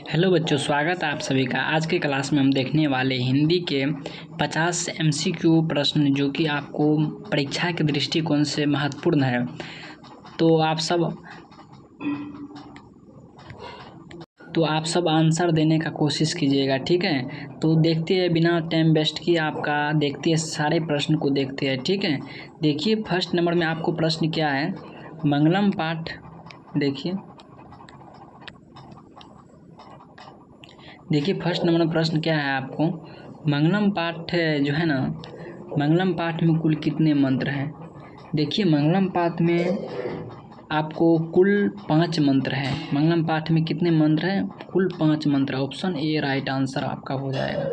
Hello बच्चों, स्वागत है आप सभी का। आज के क्लास में हम देखने वाले हिंदी के 50 एमसीक्यू प्रश्न जो कि आपको परीक्षा के दृष्टिकोण से महत्वपूर्ण है। तो आप सब आंसर देने का कोशिश कीजिएगा, ठीक है। तो देखते हैं, बिना टाइम वेस्ट किए आपका देखते हैं, सारे प्रश्न को देखते हैं, ठीक है। देखिए फर्स्ट नंबर में आपको प्रश्न क्या है, मंगलम पाठ। देखिए फर्स्ट नंबर में प्रश्न क्या है आपको, मंगलम पाठ जो है ना, मंगलम पाठ में कुल कितने मंत्र हैं। देखिए मंगलम पाठ में आपको कुल 5 मंत्र हैं। मंगलम पाठ में कितने मंत्र हैं, कुल 5 मंत्र। ऑप्शन ए राइट आंसर आपका हो जाएगा,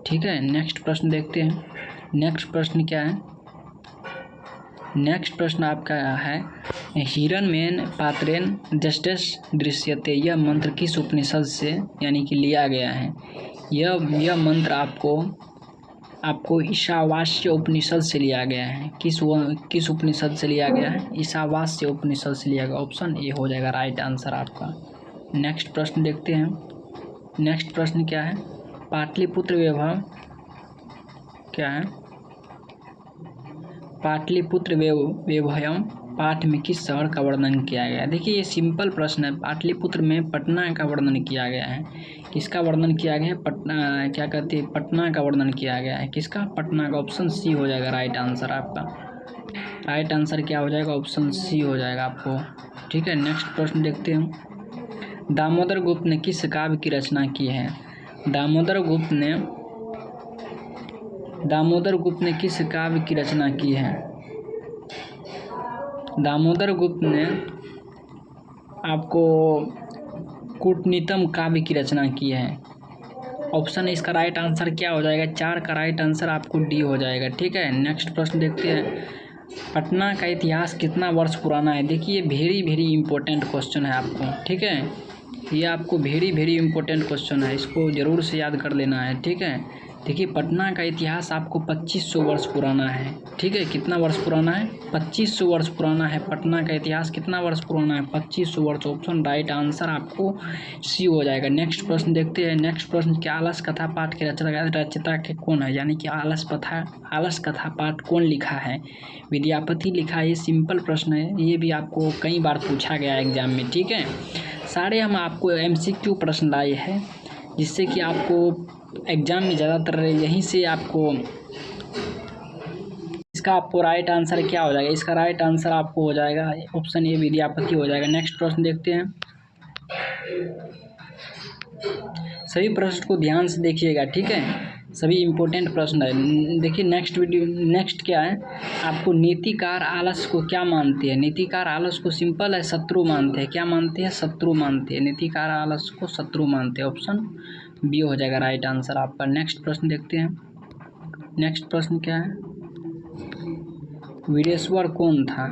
ठीक है। नेक्स्ट प्रश्न देखते हैं। नेक्स्ट प्रश्न क्या है, नेक्स्ट प्रश्न आपका है, हिरण्मयेन पात्रेण दशदश दृश्यते। यह मंत्र किस उपनिषद से यानी कि लिया गया है। यह मंत्र आपको ईशावास्य उपनिषद से लिया गया है। किस उपनिषद से लिया गया है, ईशावास्य उपनिषद से लिया गया। ऑप्शन ए हो जाएगा राइट आंसर आपका। नेक्स्ट प्रश्न देखते हैं। नेक्स्ट प्रश्न क्या है, पाटलिपुत्र वैभव क्या है, पाटलिपुत्र वैभवम पाठ में किस शहर का वर्णन किया गया है। देखिए ये सिंपल प्रश्न है। पाटलिपुत्र में पटना का वर्णन किया गया है। किसका वर्णन किया गया है, पटना, क्या कहते हैं, पटना का वर्णन किया गया है। किसका, पटना का। ऑप्शन सी हो जाएगा राइट आंसर आपका। राइट आंसर क्या हो जाएगा, ऑप्शन सी हो जाएगा आपको, ठीक है। नेक्स्ट प्रश्न देखते हैं। दामोदर गुप्त ने किस काव्य की रचना की है। दामोदर गुप्त ने किस काव्य की रचना की है। दामोदर गुप्त ने आपको कूटनीतम काव्य की रचना की है। ऑप्शन इसका राइट आंसर क्या हो जाएगा, 4 का राइट आंसर आपको डी हो जाएगा, ठीक है। नेक्स्ट प्रश्न देखते हैं। पटना का इतिहास कितना वर्ष पुराना है। देखिए वेरी इंपॉर्टेंट क्वेश्चन है आपको, ठीक है। ये आपको वेरी इंपॉर्टेंट क्वेश्चन है, इसको ज़रूर से याद कर लेना है, ठीक है। देखिए पटना का इतिहास आपको 2500 वर्ष पुराना है, ठीक है। कितना वर्ष पुराना है, 2500 वर्ष पुराना है। पटना का इतिहास कितना वर्ष पुराना है, 2500 वर्ष। ऑप्शन राइट आंसर आपको सी हो जाएगा। नेक्स्ट प्रश्न देखते हैं। नेक्स्ट प्रश्न क्या, आलस कथा पाठ के रचयिता के कौन है, यानी कि आलस कथा पाठ कौन लिखा है। विद्यापति लिखा है। ये सिंपल प्रश्न है, ये भी आपको कई बार पूछा गया एग्जाम में, ठीक है। सारे हम आपको एमसीक्यू प्रश्न लाए हैं, जिससे कि आपको एग्जाम में ज़्यादातर यहीं से आपको इसका आपको राइट आंसर क्या हो जाएगा, इसका राइट आंसर आपको हो जाएगा ऑप्शन ए विद्यापति हो जाएगा। नेक्स्ट प्रश्न देखते हैं। सभी प्रश्न को ध्यान से देखिएगा, ठीक है। सभी इम्पोर्टेंट प्रश्न है। देखिए नेक्स्ट क्या है आपको, नीतिकार आलस को क्या मानते हैं। नीतिकार आलस को सिंपल है, शत्रु मानते हैं। क्या मानते हैं, शत्रु मानते हैं। नीतिकार आलस को शत्रु मानते हैं। ऑप्शन बी हो जाएगा राइट आंसर आपका। नेक्स्ट प्रश्न देखते हैं। नेक्स्ट प्रश्न क्या है, वीरेश्वर कौन था।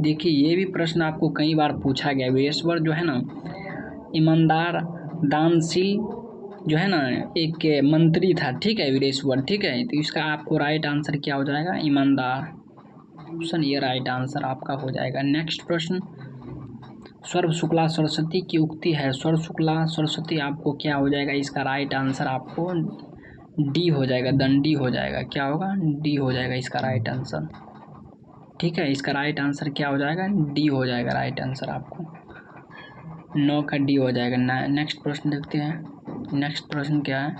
देखिए ये भी प्रश्न आपको कई बार पूछा गया। वीरेश्वर जो है ना, ईमानदार दानशील जो है ना, एक मंत्री था, ठीक है, वीरेश्वर, ठीक है। तो इसका आपको राइट आंसर क्या हो जाएगा, ईमानदार। ऑप्शन ये राइट आंसर आपका हो जाएगा। नेक्स्ट प्रश्न, सर्व शुक्ला सरस्वती की उक्ति है। सर्व शुक्ला सरस्वती आपको क्या हो जाएगा, इसका राइट आंसर आपको डी हो जाएगा, दंडी हो जाएगा। क्या होगा, डी हो जाएगा इसका राइट आंसर, ठीक है। इसका राइट आंसर क्या हो जाएगा, डी हो जाएगा राइट आंसर आपको। 9 का डी हो जाएगा। नेक्स्ट प्रश्न देखते हैं। नेक्स्ट प्रश्न क्या है,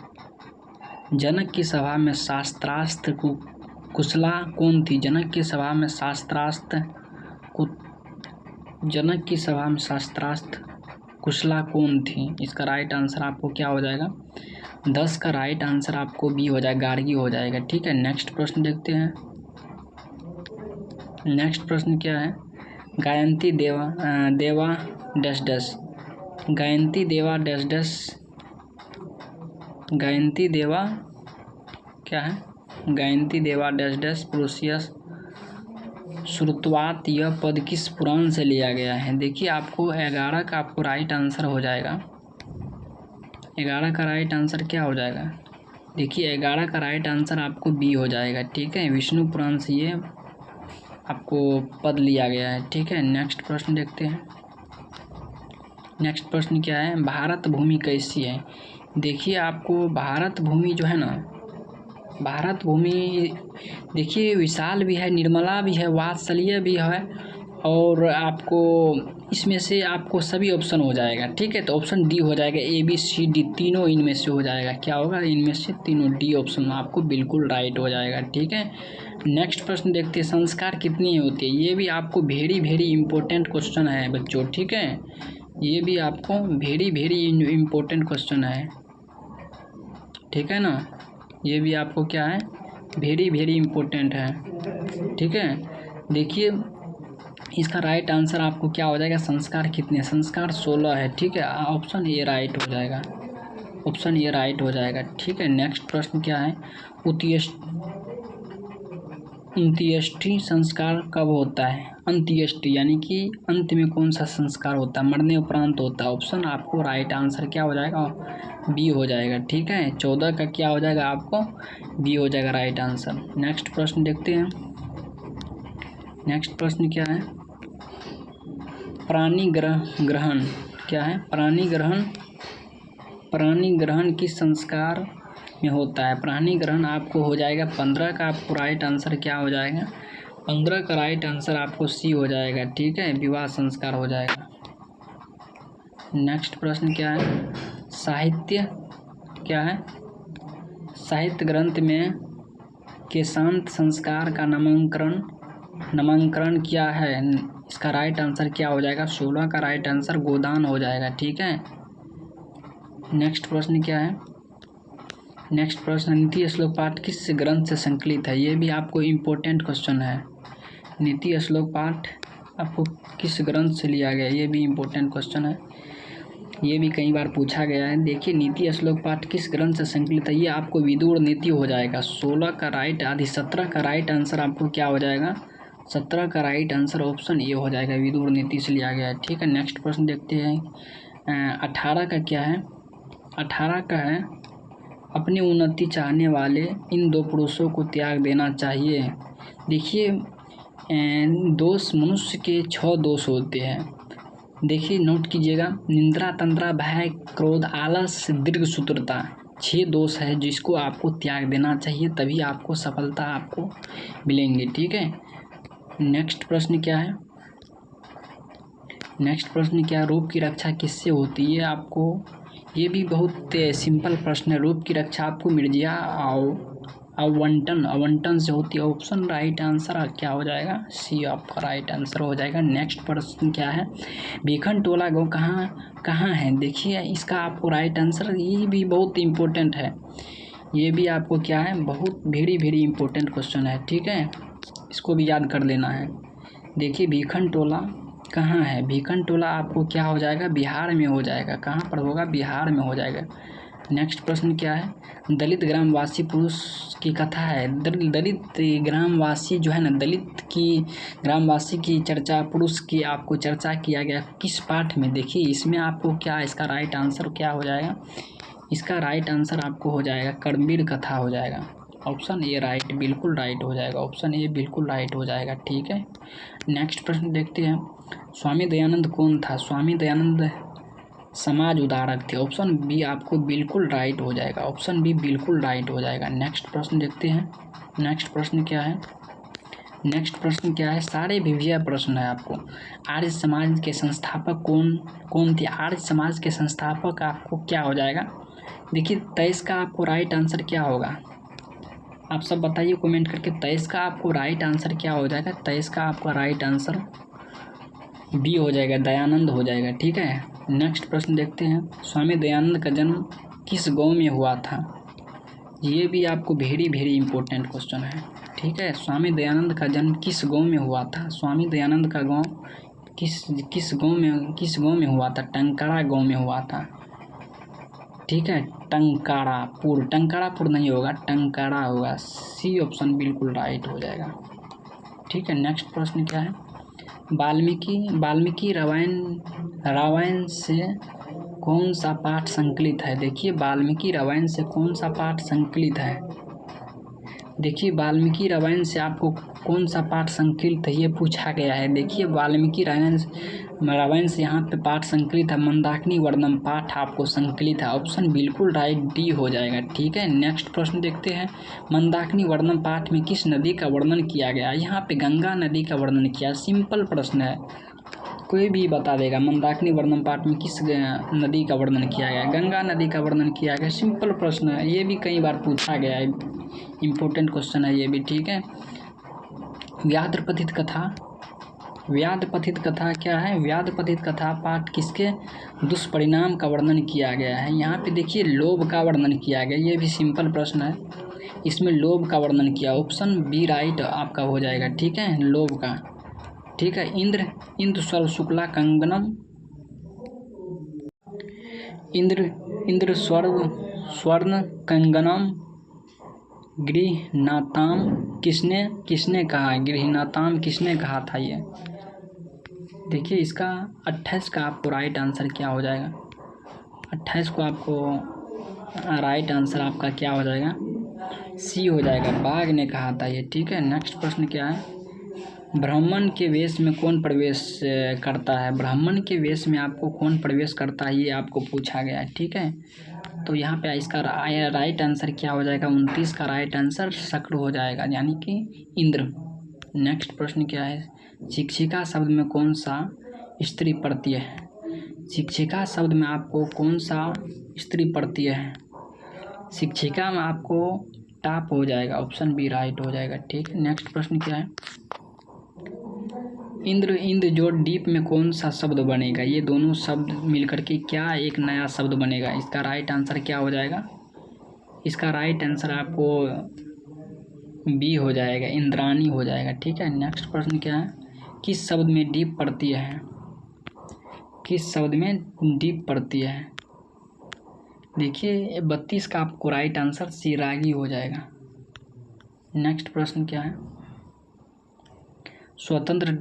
जनक की सभा में शास्त्रास्त्र कुशला कौन थी। जनक की सभा में शास्त्रास्त्र कुशला कौन थी। इसका राइट आंसर आपको क्या हो जाएगा, 10 का राइट आंसर आपको बी हो जाएगा, गार्गी हो जाएगा, ठीक है। नेक्स्ट प्रश्न देखते हैं। नेक्स्ट प्रश्न क्या है, गायंती देवा डैश डैश। गायंती देवा डैश डैश। गायंती देवा क्या है, गायंती देवा डैश डैश प्रोसियस श्रुतवात। यह पद किस पुराण से लिया गया है। देखिए आपको 11 का आपको राइट आंसर हो जाएगा। 11 का राइट आंसर क्या हो जाएगा, देखिए 11 का राइट आंसर आपको बी हो जाएगा, ठीक है। विष्णु पुराण से ये आपको पद लिया गया है, ठीक है। नेक्स्ट प्रश्न देखते हैं। नेक्स्ट प्रश्न क्या है, भारत भूमि कैसी है। देखिए आपको भारत भूमि जो है ना, भारत भूमि देखिए विशाल भी है, निर्मला भी है, वात्सल्य भी है, और आपको इसमें से आपको सभी ऑप्शन हो जाएगा। ठीक है, तो ऑप्शन डी हो जाएगा, ए बी सी डी तीनों इनमें से हो जाएगा। क्या होगा, इनमें से तीनों, डी ऑप्शन आपको बिल्कुल राइट हो जाएगा। ठीक है, नेक्स्ट प्रश्न देखते हैं, संस्कार कितनी होती है। ये भी आपको वेरी वेरी इंपॉर्टेंट क्वेश्चन है बच्चों। ठीक है, ये भी आपको वेरी वेरी इंपॉर्टेंट क्वेश्चन है। ठीक है ना, ये भी आपको क्या है, वेरी वेरी इंपॉर्टेंट है। ठीक है, देखिए इसका राइट आंसर आपको क्या हो जाएगा, संस्कार कितने, संस्कार 16 है। ठीक है, ऑप्शन ए राइट हो जाएगा, ऑप्शन ए राइट हो जाएगा। ठीक है, नेक्स्ट प्रश्न क्या है, अंत्येष्टि संस्कार कब होता है। अंत्येष्टि यानी कि अंत में कौन सा संस्कार होता है, मरने उपरांत होता है। ऑप्शन आपको राइट आंसर क्या हो जाएगा, बी हो जाएगा। ठीक है, 14 का क्या हो जाएगा, आपको बी हो जाएगा राइट आंसर। नेक्स्ट प्रश्न देखते हैं, नेक्स्ट प्रश्न क्या है, प्राणी ग्रहण क्या है, प्राणी ग्रहण किस संस्कार में होता है। प्राणी ग्रहण आपको हो जाएगा 15 का, आपको राइट आंसर क्या हो जाएगा, 15 का राइट आंसर आपको सी हो जाएगा। ठीक है, विवाह संस्कार हो जाएगा। नेक्स्ट प्रश्न क्या है, साहित्य क्या है, साहित्य ग्रंथ में के शांत संस्कार का नामांकरण क्या है। इसका राइट आंसर क्या हो जाएगा, 16 का राइट आंसर गोदान हो जाएगा। ठीक है, नेक्स्ट प्रश्न क्या है, नेक्स्ट प्रश्न, नीति श्लोक पाठ किस ग्रंथ से संकलित है। ये भी आपको इम्पोर्टेंट क्वेश्चन है, नीति श्लोक पाठ आपको किस ग्रंथ से लिया गया, ये भी इम्पोर्टेंट क्वेश्चन है, ये भी कई बार पूछा गया है। देखिए नीति श्लोक पाठ किस ग्रंथ से संकलित है, ये आपको विदुर नीति हो जाएगा। 16 का राइट 17 का राइट आंसर आपको क्या हो जाएगा, 17 का राइट आंसर ऑप्शन ए हो जाएगा, विदुर नीति से लिया गया है। ठीक है, नेक्स्ट प्रश्न देखते हैं, 18 का क्या है, 18 का है, अपनी उन्नति चाहने वाले इन दो पुरुषों को त्याग देना चाहिए। देखिए दोष मनुष्य के 6 दोष होते हैं। देखिए नोट कीजिएगा, निंद्रा, तंद्रा, भय, क्रोध, आलस, दीर्घ सूत्रता, 6 दोष है जिसको आपको त्याग देना चाहिए, तभी आपको सफलता आपको मिलेंगे। ठीक है, नेक्स्ट प्रश्न क्या है, नेक्स्ट प्रश्न क्या, रूप की रक्षा किससे होती है। आपको ये भी बहुत सिंपल प्रश्न है, रूप की रक्षा आपको मिर्जिया आवंटन से होती है। ऑप्शन राइट आंसर क्या हो जाएगा, सी आपका राइट आंसर हो जाएगा। नेक्स्ट प्रश्न क्या है, भीखन टोला गाँव कहाँ है। देखिए इसका आपको राइट आंसर, ये भी बहुत इम्पोर्टेंट है, ये भी आपको क्या है, बहुत वेरी वेरी इंपॉर्टेंट क्वेश्चन है। ठीक है, इसको भी याद कर लेना है। देखिए भीखन टोला कहाँ है, भीखन टोला आपको क्या हो जाएगा, बिहार में हो जाएगा। कहाँ पर होगा, बिहार में हो जाएगा। नेक्स्ट प्रश्न क्या है, दलित ग्रामवासी पुरुष की कथा है। दलित ग्रामवासी जो है ना, दलित की ग्रामवासी की चर्चा, पुरुष की आपको चर्चा किया गया किस पाठ में। देखिए इसमें आपको क्या, इसका राइट आंसर क्या हो जाएगा, इसका राइट आंसर आपको हो जाएगा कर्मवीर कथा हो जाएगा। ऑप्शन ए राइट, बिल्कुल राइट हो जाएगा, ऑप्शन ए बिल्कुल राइट हो जाएगा। ठीक है, नेक्स्ट प्रश्न देखते हैं, स्वामी दयानंद कौन था। स्वामी दयानंद समाज उदारक थे। ऑप्शन बी आपको बिल्कुल राइट हो जाएगा, ऑप्शन बी बिल्कुल राइट हो जाएगा। नेक्स्ट प्रश्न देखते हैं, नेक्स्ट प्रश्न क्या है, नेक्स्ट प्रश्न क्या है, सारे विजय प्रश्न है आपको। आर्य समाज के संस्थापक कौन थे। आर्य समाज के संस्थापक आपको क्या हो जाएगा, देखिए 23 का आपको राइट आंसर क्या होगा, आप सब बताइए कमेंट करके। 23 का आपको राइट आंसर क्या हो जाएगा, 23 का आपका राइट आंसर बी हो जाएगा, दयानंद हो जाएगा। ठीक है, नेक्स्ट प्रश्न देखते हैं, स्वामी दयानंद का जन्म किस गांव में हुआ था। ये भी आपको वेरी वेरी इंपॉर्टेंट क्वेश्चन है। ठीक है, स्वामी दयानंद का जन्म किस गांव में हुआ था। स्वामी दयानंद का गांव किस गांव में हुआ था, टंकारा गांव में हुआ था। ठीक है, टंकारापुर नहीं होगा, टंकारा होगा, सी ऑप्शन बिल्कुल राइट हो जाएगा। ठीक है, नेक्स्ट प्रश्न क्या है, वाल्मीकि रामायण से कौन सा पाठ संकलित है। देखिए वाल्मीकि रामायण से कौन सा पाठ संकलित है, देखिए वाल्मीकि रामायण से आपको कौन सा पाठ संकलित है, ये पूछा गया है। देखिए वाल्मीकि रामायण से यहाँ पे पाठ संकलित है, मंदाकिनी वर्णम पाठ आपको संकलित है। ऑप्शन बिल्कुल राइट डी हो जाएगा। ठीक है, नेक्स्ट प्रश्न देखते हैं। मंदाकिनी वर्णम पाठ में किस नदी का वर्णन किया गया? यहाँ पे गंगा नदी का वर्णन किया। सिंपल प्रश्न है, कोई भी बता देगा। मंदाकिनी वर्णम पाठ में किस नदी का वर्णन किया गया? गंगा नदी का वर्णन किया गया। सिंपल प्रश्न है, ये भी कई बार पूछा गया है, इम्पोर्टेंट क्वेश्चन है ये भी। ठीक है, व्याधपथित कथा, व्याधपथित कथा क्या है? व्याधपथित कथा पाठ किसके दुष्परिणाम का वर्णन किया गया है? यहाँ पे देखिए लोभ का वर्णन किया गया। ये भी सिंपल प्रश्न है, इसमें लोभ का वर्णन किया। ऑप्शन बी राइट आपका हो जाएगा। ठीक है, लोभ का। ठीक है, इंद्र स्वर शुक्ला कंगनम, इंद्र स्वर्ण कंगनम गृहनाताम किसने कहा? गृहनाताम किसने कहा था? ये देखिए, इसका 28 का आपको राइट आंसर क्या हो जाएगा? 28 को आपको राइट आंसर आपका क्या हो जाएगा? सी हो जाएगा, बाघ ने कहा था ये। ठीक है, नेक्स्ट प्रश्न क्या है? ब्राह्मण के वेश में कौन प्रवेश करता है? ब्राह्मण के वेश में आपको कौन प्रवेश करता है, ये आपको पूछा गया है। ठीक है, तो यहाँ पे इसका राइट आंसर क्या हो जाएगा? 29 का राइट आंसर शक्र हो जाएगा, यानी कि इंद्र। नेक्स्ट प्रश्न क्या है? शिक्षिका शब्द में कौन सा स्त्री प्रत्यय है? शिक्षिका शब्द में आपको कौन सा स्त्री प्रत्यय है? शिक्षिका में आपको टाप हो जाएगा। ऑप्शन बी राइट हो जाएगा। ठीक है, नेक्स्ट प्रश्न क्या है? इंद्र जोड़ डीप में कौन सा शब्द बनेगा? ये दोनों शब्द मिलकर के क्या एक नया शब्द बनेगा? इसका राइट आंसर क्या हो जाएगा? इसका राइट आंसर आपको बी हो जाएगा, इंद्राणी हो जाएगा। ठीक है, नेक्स्ट प्रश्न क्या है? किस शब्द में डीप प्रत्यय है? किस शब्द में डीप प्रत्यय है? देखिए 32 का आपको राइट आंसर सी रागी हो जाएगा। नेक्स्ट प्रश्न क्या है? स्वतंत्र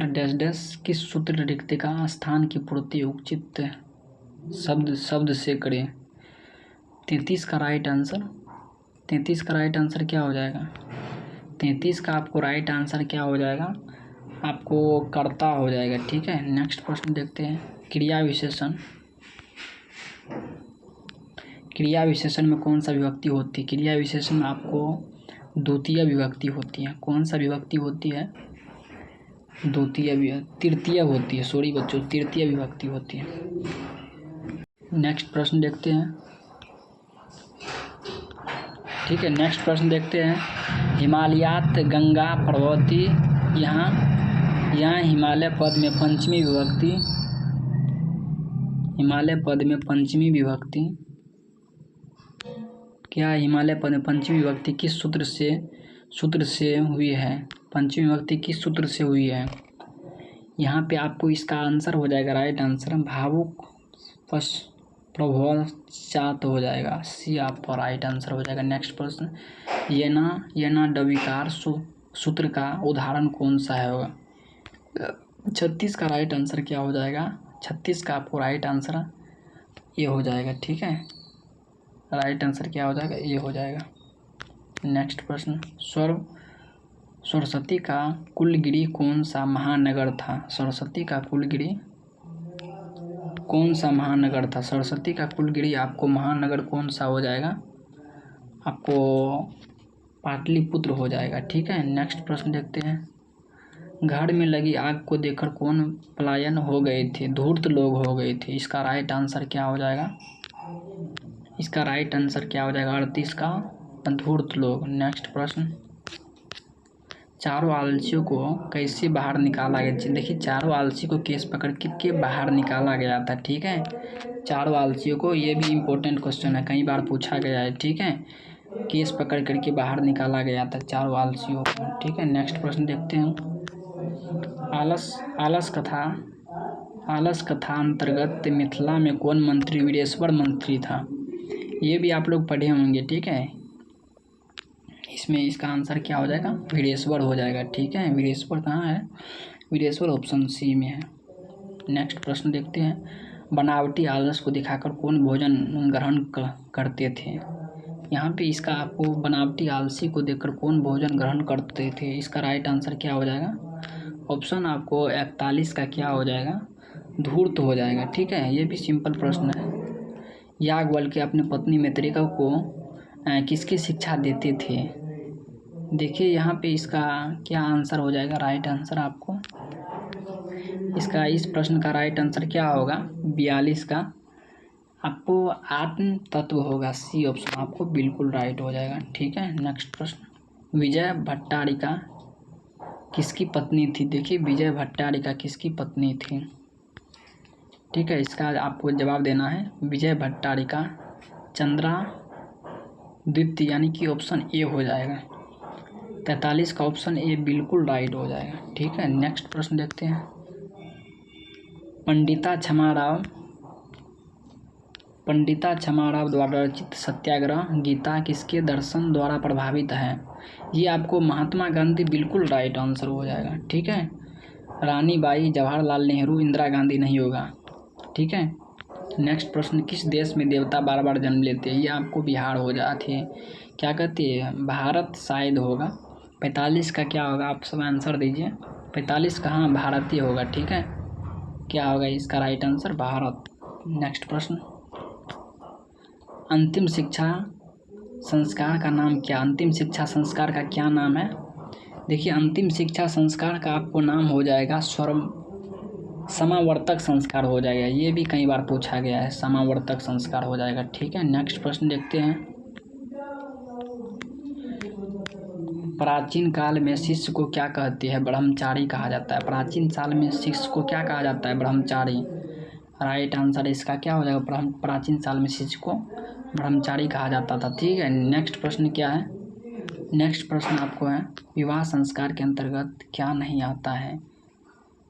डैश डैश किस सूत्र रिक्तिका स्थान की पूर्ति उचित शब्द से करें? 33 का राइट आंसर, 33 का राइट आंसर क्या हो जाएगा? 33 का आपको राइट आंसर क्या हो जाएगा? आपको कर्ता हो जाएगा। ठीक है, नेक्स्ट प्रश्न देखते हैं। क्रिया विशेषण में कौन सा विभक्ति होती है? क्रिया विशेषण में आपको द्वितीय विभक्ति होती है। कौन सा विभक्ति होती है? तृतीय होती है। सॉरी बच्चों, तृतीय विभक्ति होती है। नेक्स्ट प्रश्न देखते हैं। ठीक है, नेक्स्ट प्रश्न देखते हैं। हिमालयात गंगा प्रभवती, यहाँ हिमालय पद में पंचमी विभक्ति, हिमालय पद में पंचमी विभक्ति क्या? हिमालय पद में पंचमी विभक्ति किस सूत्र से हुई है? पंचमी विभक्ति किस सूत्र से हुई है? यहाँ पे आपको इसका आंसर हो जाएगा, राइट आंसर भावुक प्रभुचात हो जाएगा। सी आपका राइट आंसर हो जाएगा। नेक्स्ट प्रश्न, येना डविकार सूत्र का उदाहरण कौन सा है होगा? 36 का राइट आंसर क्या हो जाएगा? 36 का आपको राइट आंसर ये हो जाएगा। ठीक है, राइट आंसर क्या हो जाएगा? ये हो जाएगा। नेक्स्ट प्रश्न, सरस्वती का कुलगिरी कौन सा महानगर था? सरस्वती का कुलगिरी कौन सा महानगर था? सरस्वती का कुलगिरी आपको महानगर कौन सा हो जाएगा? आपको पाटलिपुत्र हो जाएगा। ठीक है, नेक्स्ट प्रश्न देखते हैं। घर में लगी आग को देखकर कौन पलायन हो गए थे? धूर्त लोग हो गए थे। इसका राइट आंसर क्या हो जाएगा? इसका राइट आंसर क्या हो जाएगा? 38 का धूर्त लोग। नेक्स्ट प्रश्न, चारों आलसियों को कैसे बाहर निकाला गया? देखिए, चारों आलसी को केस पकड़ के बाहर निकाला गया था। ठीक है, चारों आलसियों को, ये भी इम्पोर्टेंट क्वेश्चन है, कई बार पूछा गया है। ठीक है, केस पकड़ करके बाहर निकाला गया था चारों आलसियों को। ठीक है, नेक्स्ट प्रश्न देखते हैं। आलस कथा अंतर्गत मिथिला में कौन मंत्री वीरेश्वर मंत्री था? ये भी आप लोग पढ़े होंगे। ठीक है, इसमें इसका आंसर क्या हो जाएगा? वीरेश्वर हो जाएगा। ठीक है, वीरेश्वर कहाँ है? वीरेश्वर ऑप्शन सी में है। नेक्स्ट प्रश्न देखते हैं। बनावटी आलस को दिखाकर कौन भोजन ग्रहण करते थे? यहाँ पे इसका आपको बनावटी आलसी को देखकर कौन भोजन ग्रहण करते थे, इसका राइट आंसर क्या हो जाएगा? ऑप्शन आपको 41 का क्या हो जाएगा? धूर्त हो जाएगा। ठीक है, ये भी सिंपल प्रश्न है। याज्ञवल्क्य अपने पत्नी मैत्रेयी को किसकी शिक्षा देते थे? देखिए यहाँ पे इसका क्या आंसर हो जाएगा राइट आंसर आपको? इसका इस प्रश्न का राइट आंसर क्या होगा? 42 का आपको आत्म तत्व होगा। सी ऑप्शन आपको बिल्कुल राइट हो जाएगा। ठीक है, नेक्स्ट प्रश्न, विजय भट्टारिका किसकी पत्नी थी? देखिए विजय भट्टारिका किसकी पत्नी थी? ठीक है, इसका आपको जवाब देना है विजय भट्टारिका चंद्रा द्वितीय, यानी कि ऑप्शन ए हो जाएगा। 43 का ऑप्शन ए बिल्कुल राइट हो जाएगा। ठीक है, नेक्स्ट प्रश्न देखते हैं। पंडिता क्षमाराव द्वारा रचित सत्याग्रह गीता किसके दर्शन द्वारा प्रभावित है? ये आपको महात्मा गांधी बिल्कुल राइट आंसर हो जाएगा। ठीक है, रानी बाई, जवाहरलाल नेहरू, इंदिरा गांधी नहीं होगा। ठीक है, नेक्स्ट प्रश्न, किस देश में देवता बार बार जन्म लेते हैं? ये आपको बिहार हो जाती है, क्या कहती है? भारत शायद होगा। 45 का क्या होगा? आप सब आंसर दीजिए। 45 का हाँ भारतीय होगा। ठीक है, क्या होगा इसका राइट आंसर? भारत। नेक्स्ट प्रश्न, अंतिम शिक्षा संस्कार का नाम क्या? अंतिम शिक्षा संस्कार का क्या नाम है? देखिए अंतिम शिक्षा संस्कार का आपको नाम हो जाएगा समावर्तक संस्कार हो जाएगा। ये भी कई बार पूछा गया है, समावर्तक संस्कार हो जाएगा। ठीक है, नेक्स्ट प्रश्न देखते हैं। प्राचीन काल में शिष्य को क्या कहते हैं? ब्रह्मचारी कहा जाता है। प्राचीन काल में शिष्य को क्या कहा जाता है? ब्रह्मचारी। राइट आंसर इसका क्या हो जाएगा? प्राचीन काल में शिष्य को ब्रह्मचारी कहा जाता था। ठीक है, नेक्स्ट प्रश्न क्या है? नेक्स्ट प्रश्न आपको है, विवाह संस्कार के अंतर्गत क्या नहीं आता है?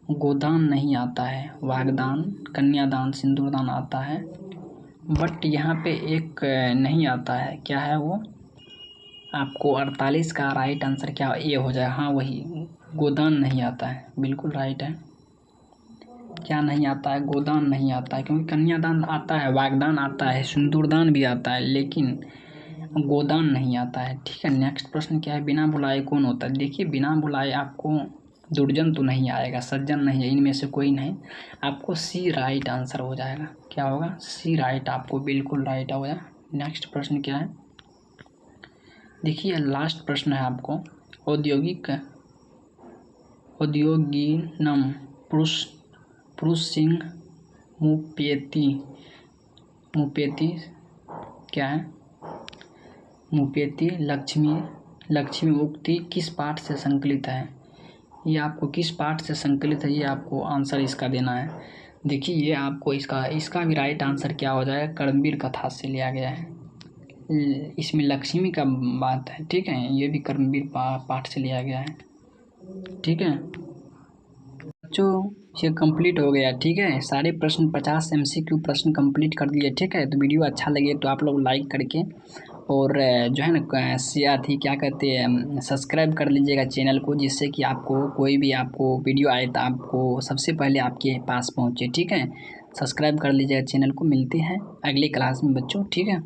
गोदान नहीं आता है, वागदान, कन्यादान, सिंदूरदान आता है, बट यहाँ पे एक नहीं आता है। क्या है वो? आपको 48 का राइट आंसर क्या ए हो जाए? हाँ वही, गोदान नहीं आता है। बिल्कुल राइट है। क्या नहीं आता है? गोदान नहीं आता है, क्योंकि कन्यादान आता है, वागदान आता है, सिंदूरदान भी आता है, लेकिन गोदान नहीं आता है। ठीक है, नेक्स्ट प्रश्न क्या है? बिना बुलाए कौन होता है? देखिए बिना बुलाए आपको दुर्जन तो नहीं आएगा, सज्जन नहीं है, इनमें से कोई नहीं। आपको सी राइट आंसर हो जाएगा। क्या होगा? सी राइट, आपको बिल्कुल राइट हो जाएगा। नेक्स्ट प्रश्न क्या है? देखिए लास्ट प्रश्न है आपको, औद्योगिनम पुरुष सिंह मुपेती क्या है? मुपेती लक्ष्मी उक्ति किस पाठ से संकलित है? ये आपको किस पाठ से संकलित है, ये आपको आंसर इसका देना है। देखिए ये आपको इसका भी राइट आंसर क्या हो जाएगा? कर्मवीर कथा से लिया गया है। इसमें लक्ष्मी का बात है। ठीक है, ये भी कर्मवीर पाठ से लिया गया है। ठीक है बच्चों, ये कंप्लीट हो गया। ठीक है, सारे प्रश्न 50 MCQ प्रश्न कंप्लीट कर दिए। ठीक है, तो वीडियो अच्छा लगे तो आप लोग लाइक करके और जो है ना क्या कहते हैं, सब्सक्राइब कर लीजिएगा चैनल को, जिससे कि आपको कोई भी आपको वीडियो आए तो आपको सबसे पहले आपके पास पहुंचे। ठीक है, सब्सक्राइब कर लीजिएगा चैनल को। मिलते हैं अगली क्लास में बच्चों। ठीक है।